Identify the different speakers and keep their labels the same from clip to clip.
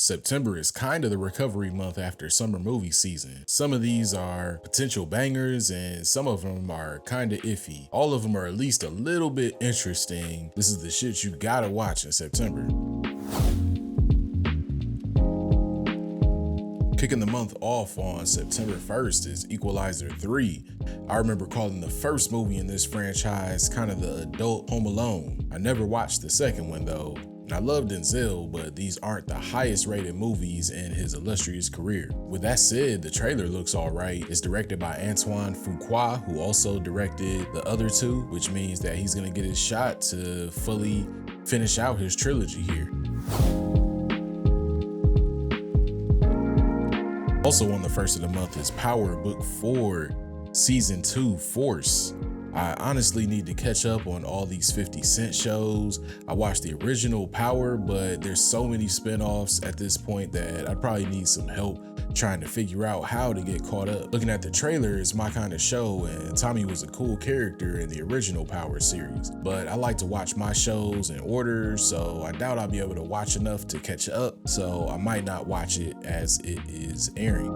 Speaker 1: September is kind of the recovery month after summer movie season. Some of these are potential bangers and some of them are kind of iffy. All of them are at least a little bit interesting. This is the shit you gotta watch in September. Kicking the month off on September 1st is Equalizer 3. I remember calling the first movie in this franchise kind of the adult Home Alone. I never watched the second one though. And I love Denzel, but these aren't the highest rated movies in his illustrious career. With that said, the trailer looks alright. It's directed by Antoine Fuqua, who also directed the other two, which means that he's gonna get his shot to fully finish out his trilogy here. Also on the 1st of the month is Power Book 4, Season 2, Force. I honestly need to catch up on all these 50 Cent shows. I watched the original Power, but there's so many spinoffs at this point that I probably need some help trying to figure out how to get caught up. Looking at the trailer is my kind of show, and Tommy was a cool character in the original Power series. But I like to watch my shows in order, so I doubt I'll be able to watch enough to catch up, so I might not watch it as it is airing.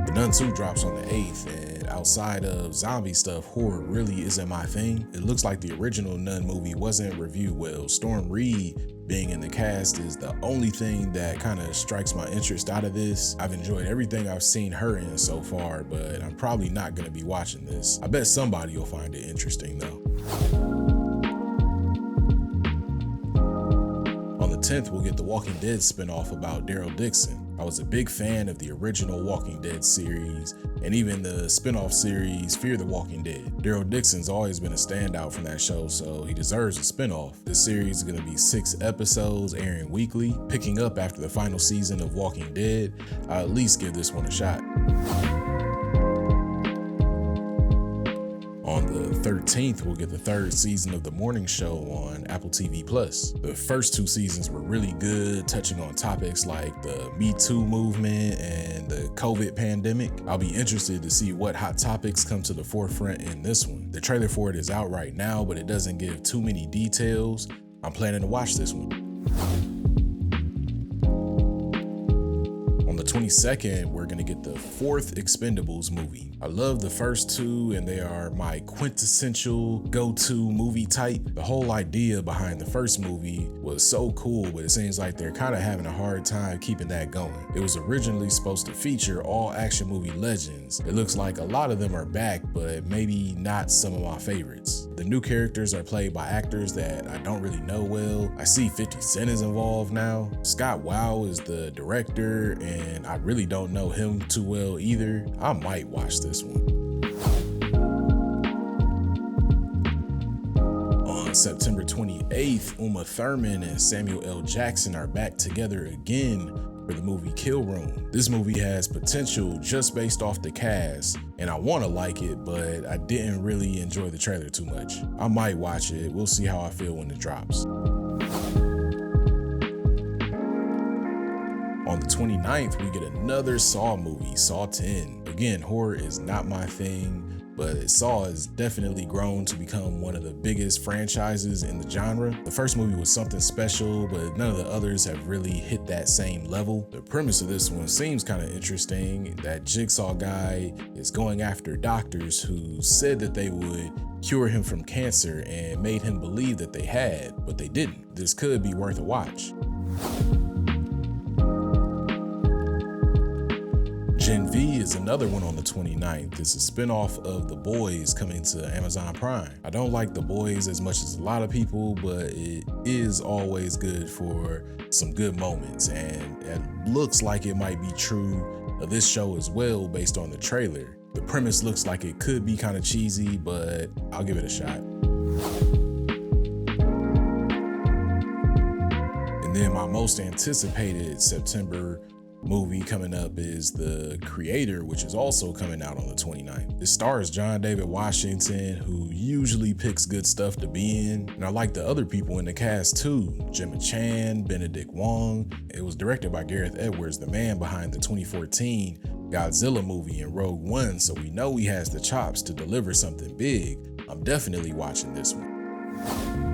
Speaker 1: The Nun 2 drops on the 8th, and outside of zombie stuff, horror really isn't my thing. It looks like the original Nun movie wasn't reviewed well. Storm Reed being in the cast is the only thing that kind of strikes my interest out of this. I've enjoyed everything I've seen her in so far, but I'm probably not going to be watching this. I bet somebody will find it interesting though. On the 10th, we'll get the Walking Dead spinoff about Daryl Dixon. I was a big fan of the original Walking Dead series and even the spinoff series Fear the Walking Dead. Daryl Dixon's always been a standout from that show, so he deserves a spinoff. This series is going to be 6 episodes airing weekly, picking up after the final season of Walking Dead. I'll at least give this one a shot. On the 13th, we'll get the 3rd season of The Morning Show on Apple TV+. The first 2 seasons were really good, touching on topics like the Me Too movement and the COVID pandemic. I'll be interested to see what hot topics come to the forefront in this one. The trailer for it is out right now, but it doesn't give too many details. I'm planning to watch this one. On the 22nd, we're gonna get the 4th Expendables movie. I love the first 2 and they are my quintessential go-to movie type. The whole idea behind the first movie was so cool, but it seems like they're kind of having a hard time keeping that going. It was originally supposed to feature all action movie legends. It looks like a lot of them are back, but maybe not some of my favorites. The new characters are played by actors that I don't really know well. I see 50 Cent is involved now. Scott Wow is the director, and I really don't know him too well either. I might watch this one. On September 28th, Uma Thurman and Samuel L. Jackson are back together again for the movie Kill Room. This movie has potential just based off the cast, and I want to like it, but I didn't really enjoy the trailer too much. I might watch it. We'll see how I feel when it drops. On the 29th, we get another Saw movie, Saw 10. Again, horror is not my thing, but Saw has definitely grown to become one of the biggest franchises in the genre. The first movie was something special, but none of the others have really hit that same level. The premise of this one seems kind of interesting. That Jigsaw guy is going after doctors who said that they would cure him from cancer and made him believe that they had, but they didn't. This could be worth a watch. Gen V is another one on the 29th. It's a spinoff of The Boys coming to Amazon Prime. I don't like The Boys as much as a lot of people, but it is always good for some good moments, and it looks like it might be true of this show as well based on the trailer. The premise looks like it could be kind of cheesy, but I'll give it a shot. And then my most anticipated September movie coming up is The Creator, which is also coming out on the 29th. It stars John David Washington, who usually picks good stuff to be in, and I like the other people in the cast too. Gemma Chan, Benedict Wong. It was directed by Gareth Edwards, the man behind the 2014 Godzilla movie and Rogue One, so we know he has the chops to deliver something big. I'm definitely watching this one.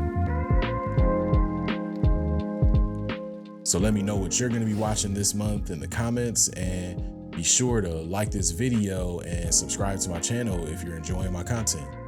Speaker 1: So let me know what you're gonna be watching this month in the comments, and be sure to like this video and subscribe to my channel if you're enjoying my content.